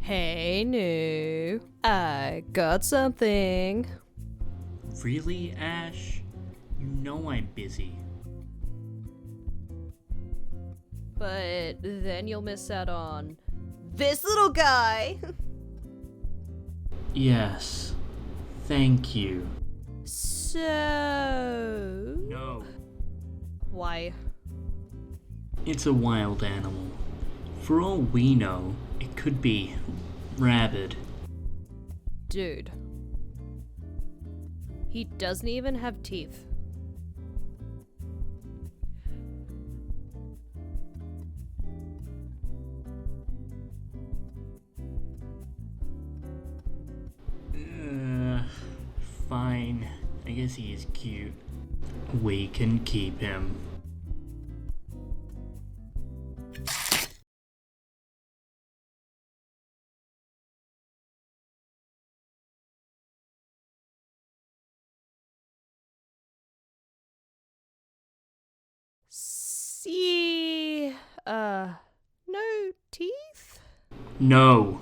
Hey, new. I got something. Really, Ash? You know I'm busy. But then you'll miss out on this little guy. Yes. Thank you. So. No. Why? It's a wild animal. For all we know, it could be rabid. Dude. He doesn't even have teeth. Fine. I guess he is cute. We can keep him. See. No teeth? No.